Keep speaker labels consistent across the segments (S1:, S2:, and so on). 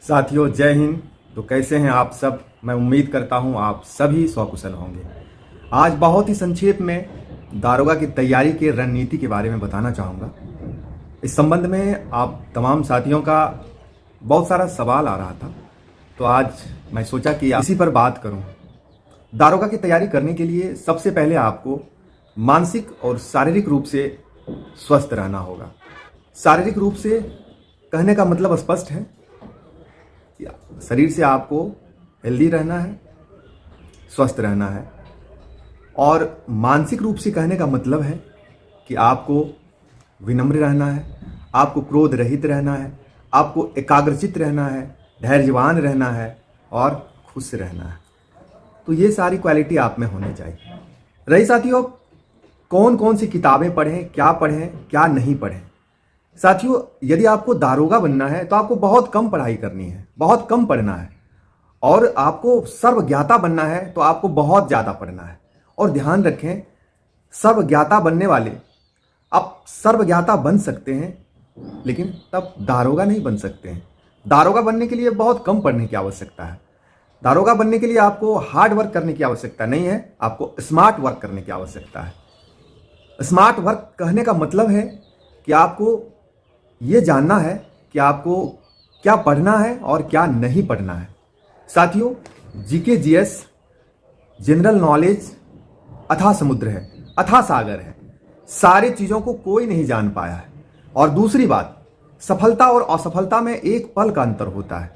S1: साथियों, जय हिंद। तो कैसे हैं आप सब? मैं उम्मीद करता हूं आप सभी स्वकुशल होंगे। आज बहुत ही संक्षेप में दारोगा की तैयारी की रणनीति के बारे में बताना चाहूँगा। इस संबंध में आप तमाम साथियों का बहुत सारा सवाल आ रहा था, तो आज मैं सोचा कि इसी पर बात करूं। दारोगा की तैयारी करने के लिए सबसे पहले आपको मानसिक और शारीरिक रूप से स्वस्थ रहना होगा। शारीरिक रूप से कहने का मतलब स्पष्ट है, शरीर से आपको हेल्दी रहना है, स्वस्थ रहना है। और मानसिक रूप से कहने का मतलब है कि आपको विनम्र रहना है, आपको क्रोध रहित रहना है, आपको एकाग्रचित्त रहना है, धैर्यवान रहना है और खुश रहना है। तो ये सारी क्वालिटी आप में होनी चाहिए। रही साथियों, कौन कौन सी किताबें पढ़ें, क्या नहीं पढ़ें। साथियों, यदि आपको दारोगा बनना है तो आपको बहुत कम पढ़ाई करनी है, बहुत कम पढ़ना है। और आपको सर्वज्ञाता बनना है तो आपको बहुत ज़्यादा पढ़ना है। और ध्यान रखें, सर्वज्ञाता बनने वाले आप सर्वज्ञाता बन सकते हैं, लेकिन तब दारोगा नहीं बन सकते हैं। दारोगा बनने के लिए बहुत कम पढ़ने की आवश्यकता है। दारोगा बनने के लिए आपको हार्ड वर्क करने की आवश्यकता नहीं है, आपको स्मार्ट वर्क करने की आवश्यकता है। स्मार्ट वर्क कहने का मतलब है कि आपको ये जानना है कि आपको क्या पढ़ना है और क्या नहीं पढ़ना है। साथियों, जीके जीएस जनरल नॉलेज अथाह समुद्र है, अथाह सागर है। सारी चीज़ों को कोई नहीं जान पाया है। और दूसरी बात, सफलता और असफलता में एक पल का अंतर होता है।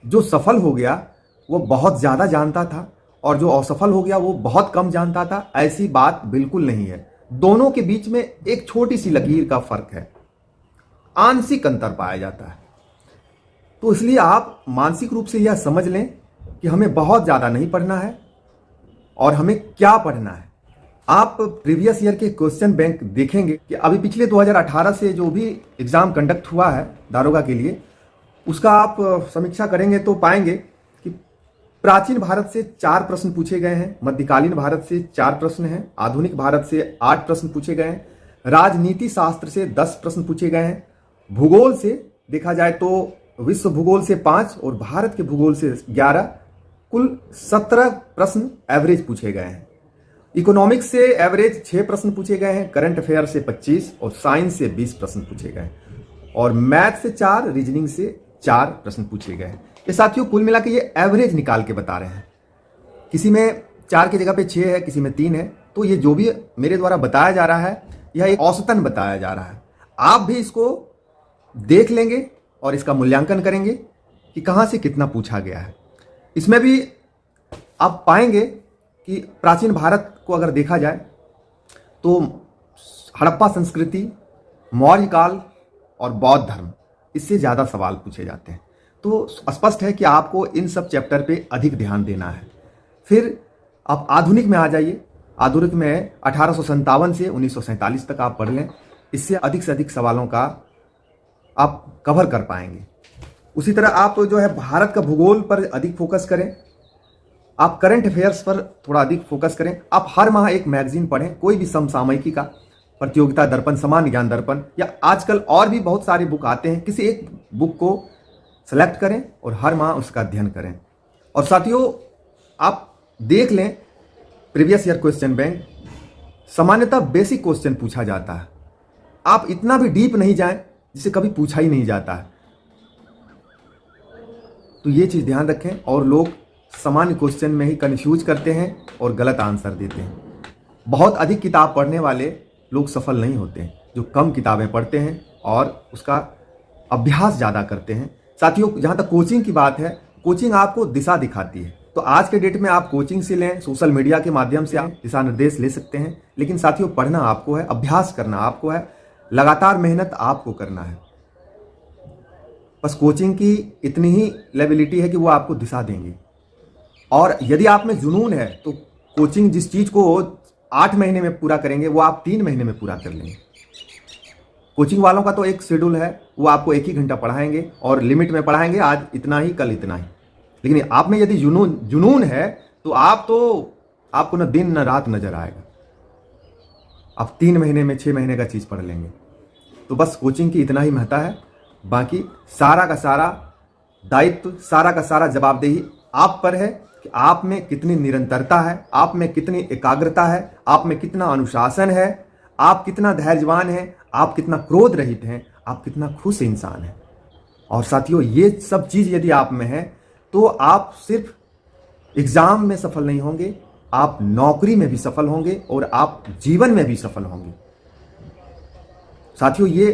S1: जो सफल हो गया वो बहुत ज़्यादा जानता था, और जो असफल हो गया वो बहुत कम जानता था। ऐसी बात बिल्कुल नहीं है। दोनों के बीच में एक छोटी सी लकीर का फर्क है, आंशिक अंतर पाया जाता है। तो इसलिए आप मानसिक रूप से यह समझ लें कि हमें बहुत ज़्यादा नहीं पढ़ना है और हमें क्या पढ़ना है। आप प्रीवियस ईयर के क्वेश्चन बैंक देखेंगे कि अभी पिछले 2018 से जो भी एग्ज़ाम कंडक्ट हुआ है दारोगा के लिए, उसका आप समीक्षा करेंगे तो पाएंगे कि प्राचीन भारत से 4 प्रश्न पूछे गए हैं, मध्यकालीन भारत से 4 प्रश्न हैं, आधुनिक भारत से 8 प्रश्न पूछे गए हैं, राजनीति शास्त्र से 10 प्रश्न पूछे गए हैं, भूगोल से देखा जाए तो विश्व भूगोल से 5 और भारत के भूगोल से 11, कुल 17 प्रश्न एवरेज पूछे गए हैं। इकोनॉमिक्स से एवरेज 6 प्रश्न पूछे गए हैं, करंट अफेयर से 25 और साइंस से 20 प्रश्न पूछे गए हैं, और मैथ से 4, रीजनिंग से 4 प्रश्न पूछे गए हैं। ये साथियों कुल मिला के ये एवरेज निकाल के बता रहे हैं। किसी में 4 की जगह पे 6 है, किसी में 3 है। तो ये जो भी मेरे द्वारा बताया जा रहा है, यह एक औसतन बताया जा रहा है। आप भी इसको देख लेंगे और इसका मूल्यांकन करेंगे कि कहाँ से कितना पूछा गया है। इसमें भी आप पाएंगे कि प्राचीन भारत को अगर देखा जाए तो हड़प्पा संस्कृति, मौर्य काल और बौद्ध धर्म, इससे ज़्यादा सवाल पूछे जाते हैं। तो स्पष्ट है कि आपको इन सब चैप्टर पे अधिक ध्यान देना है। फिर आप आधुनिक में आ जाइए। आधुनिक में 1857 से 1947 तक आप पढ़ लें, इससे अधिक से अधिक सवालों का आप कवर कर पाएंगे। उसी तरह आप जो है भारत का भूगोल पर अधिक फोकस करें, आप करंट अफेयर्स पर थोड़ा अधिक फोकस करें। आप हर माह एक मैगजीन पढ़ें, कोई भी समसामयिकी का, प्रतियोगिता दर्पण, सामान्य ज्ञान दर्पण, या आजकल और भी बहुत सारे बुक आते हैं। किसी एक बुक को सेलेक्ट करें और हर माह उसका अध्ययन करें। और साथियों, आप देख लें प्रीवियस ईयर क्वेश्चन बैंक, सामान्यतः बेसिक क्वेश्चन पूछा जाता है। आप इतना भी डीप नहीं जाएं जिसे कभी पूछा ही नहीं जाता है। तो ये चीज़ ध्यान रखें। और लोग सामान्य क्वेश्चन में ही कंफ्यूज करते हैं और गलत आंसर देते हैं। बहुत अधिक किताब पढ़ने वाले लोग सफल नहीं होते हैं, जो कम किताबें पढ़ते हैं और उसका अभ्यास ज़्यादा करते हैं। साथियों, जहाँ तक कोचिंग की बात है, कोचिंग आपको दिशा दिखाती है। तो आज के डेट में आप कोचिंग से लें, सोशल मीडिया के माध्यम से आप दिशा निर्देश ले सकते हैं। लेकिन साथियों, पढ़ना आपको है, अभ्यास करना आपको है, लगातार मेहनत आपको करना है। बस कोचिंग की इतनी ही लेबिलिटी है कि वो आपको दिशा देंगे। और यदि आप में जुनून है तो कोचिंग जिस चीज़ को 8 महीने में पूरा करेंगे वो आप 3 महीने में पूरा कर लेंगे। कोचिंग वालों का तो एक शेड्यूल है, वो आपको 1 ही घंटा पढ़ाएंगे और लिमिट में पढ़ाएंगे, आज इतना ही, कल इतना ही। लेकिन आप में यदि जुनून है तो आपको न दिन न रात नजर आएगा। आप 3 महीने में 6 महीने का चीज़ पढ़ लेंगे। तो बस कोचिंग की इतना ही महत्व है। बाकी सारा का सारा दायित्व, सारा का सारा जवाबदेही आप पर है कि आप में कितनी निरंतरता है, आप में कितनी एकाग्रता है, आप में कितना अनुशासन है, आप कितना धैर्यवान हैं, आप कितना क्रोध रहित हैं, आप कितना खुश इंसान हैं। और साथियों, ये सब चीज़ यदि आप में है तो आप सिर्फ एग्जाम में सफल नहीं होंगे, आप नौकरी में भी सफल होंगे और आप जीवन में भी सफल होंगे। साथियों, ये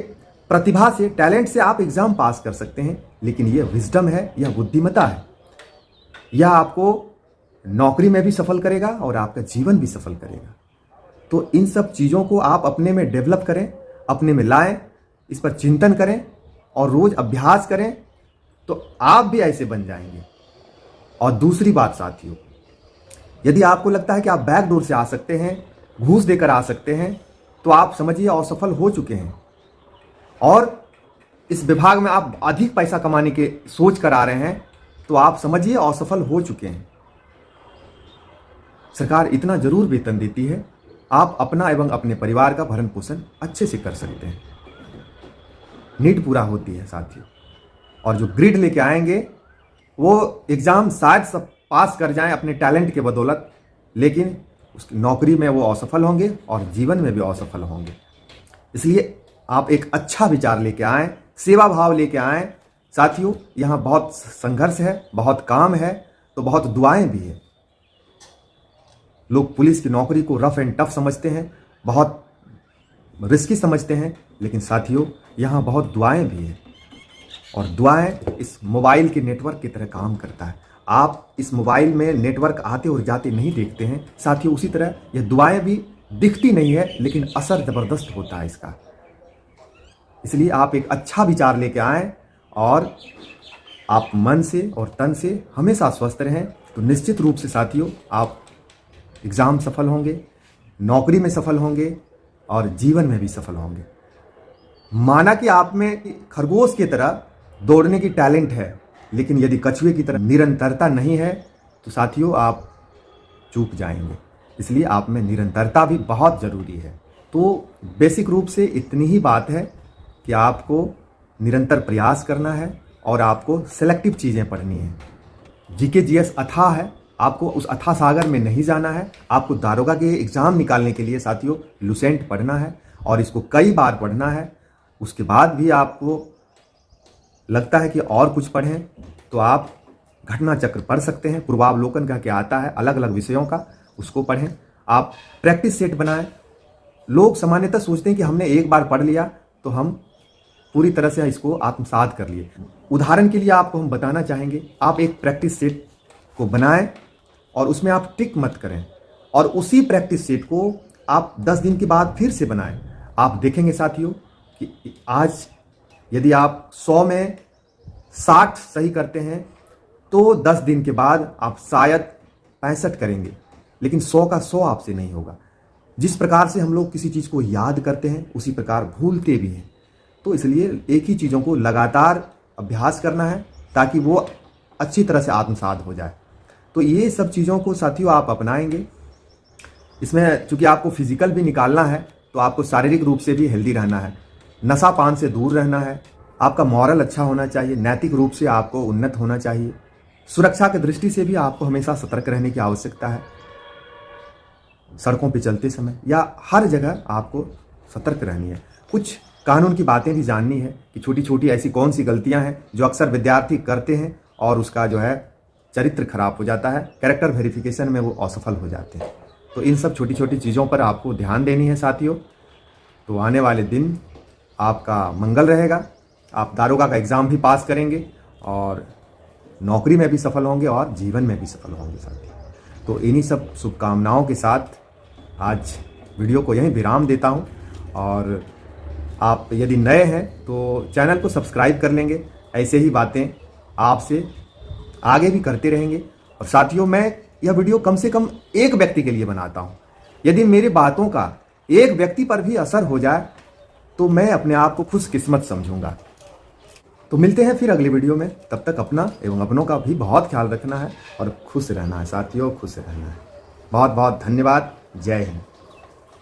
S1: प्रतिभा से, टैलेंट से आप एग्जाम पास कर सकते हैं, लेकिन यह विजडम है, यह बुद्धिमत्ता है। यह आपको नौकरी में भी सफल करेगा और आपका जीवन भी सफल करेगा। तो इन सब चीज़ों को आप अपने में डेवलप करें, अपने में लाएं, इस पर चिंतन करें और रोज अभ्यास करें, तो आप भी ऐसे बन जाएंगे। और दूसरी बात साथियों, यदि आपको लगता है कि आप बैक डोर से आ सकते हैं, घूस देकर आ सकते हैं, तो आप समझिए असफल हो चुके हैं। और इस विभाग में आप अधिक पैसा कमाने के सोच कर आ रहे हैं, तो आप समझिए असफल हो चुके हैं। सरकार इतना जरूर वेतन देती है, आप अपना एवं अपने परिवार का भरण पोषण अच्छे से कर सकते हैं। नीड पूरा होती है साथियों, और जो ग्रिड लेके आएंगे वो एग्जाम शायद सब पास कर जाएं अपने टैलेंट के बदौलत, लेकिन उसकी नौकरी में वो असफल होंगे और जीवन में भी असफल होंगे। इसलिए आप एक अच्छा विचार लेके आएं, सेवा भाव लेके आएं। साथियों, यहाँ बहुत संघर्ष है, बहुत काम है, तो बहुत दुआएं भी है। लोग पुलिस की नौकरी को रफ एंड टफ समझते हैं, बहुत रिस्की समझते हैं, लेकिन साथियों यहाँ बहुत दुआएं भी है। और दुआएं इस मोबाइल के नेटवर्क की तरह काम करता है। आप इस मोबाइल में नेटवर्क आते और जाते नहीं देखते हैं साथियों, उसी तरह यह दुआएं भी दिखती नहीं है, लेकिन असर जबरदस्त होता है इसका। इसलिए आप एक अच्छा विचार लेके आएं और आप मन से और तन से हमेशा स्वस्थ रहें, तो निश्चित रूप से साथियों आप एग्जाम सफल होंगे, नौकरी में सफल होंगे और जीवन में भी सफल होंगे। माना कि आप में खरगोश की तरह दौड़ने की टैलेंट है, लेकिन यदि कछुए की तरह निरंतरता नहीं है, तो साथियों आप चूक जाएंगे। इसलिए आप में निरंतरता भी बहुत ज़रूरी है। तो बेसिक रूप से इतनी ही बात है कि आपको निरंतर प्रयास करना है और आपको सेलेक्टिव चीज़ें पढ़नी है। जीके जीएस अथाह है, आपको उस अथाह सागर में नहीं जाना है। आपको दारोगा के एग्ज़ाम निकालने के लिए साथियों लुसेंट पढ़ना है और इसको कई बार पढ़ना है। उसके बाद भी आपको लगता है कि और कुछ पढ़ें, तो आप घटना चक्र पढ़ सकते हैं। पूर्वावलोकन का क्या आता है अलग अलग विषयों का, उसको पढ़ें। आप प्रैक्टिस सेट बनाएं। लोग सामान्यतः सोचते हैं कि हमने एक बार पढ़ लिया तो हम पूरी तरह से इसको आत्मसात कर लिए। उदाहरण के लिए आपको हम बताना चाहेंगे, आप एक प्रैक्टिस सेट को बनाएं और उसमें आप टिक मत करें, और उसी प्रैक्टिस सेट को आप 10 दिन के बाद फिर से बनाएं। आप देखेंगे साथियों कि आज यदि आप 100 में 60 सही करते हैं, तो 10 दिन के बाद आप शायद 65 करेंगे, लेकिन 100 का 100 आपसे नहीं होगा। जिस प्रकार से हम लोग किसी चीज़ को याद करते हैं, उसी प्रकार भूलते भी हैं। तो इसलिए एक ही चीज़ों को लगातार अभ्यास करना है ताकि वो अच्छी तरह से आत्मसात हो जाए। तो ये सब चीज़ों को साथियों आप अपनाएंगे। इसमें चूंकि आपको फिजिकल भी निकालना है, तो आपको शारीरिक रूप से भी हेल्दी रहना है, नशा पान से दूर रहना है, आपका मॉरल अच्छा होना चाहिए, नैतिक रूप से आपको उन्नत होना चाहिए, सुरक्षा की दृष्टि से भी आपको हमेशा सतर्क रहने की आवश्यकता है। सड़कों पे चलते समय या हर जगह आपको सतर्क रहनी है। कुछ कानून की बातें भी जाननी है कि छोटी छोटी ऐसी कौन सी गलतियां हैं जो अक्सर विद्यार्थी करते हैं और उसका जो है चरित्र खराब हो जाता है, कैरेक्टर वेरिफिकेशन में वो असफल हो जाते हैं। तो इन सब छोटी छोटी चीज़ों पर आपको ध्यान देनी है साथियों। तो आने वाले दिन आपका मंगल रहेगा, आप दारोगा का एग्ज़ाम भी पास करेंगे और नौकरी में भी सफल होंगे और जीवन में भी सफल होंगे साथियों। तो इन्हीं सब शुभकामनाओं के साथ आज वीडियो को यहीं विराम देता हूं, और आप यदि नए हैं तो चैनल को सब्सक्राइब कर लेंगे। ऐसे ही बातें आपसे आगे भी करते रहेंगे। और साथियों, मैं यह वीडियो कम से कम एक व्यक्ति के लिए बनाता हूं। यदि मेरी बातों का एक व्यक्ति पर भी असर हो जाए तो मैं अपने आप को खुशकिस्मत समझूंगा। तो मिलते हैं फिर अगली वीडियो में। तब तक अपना एवं अपनों का भी बहुत ख्याल रखना है और खुश रहना है साथियों, खुश रहना है। बहुत बहुत धन्यवाद। जय हिंद।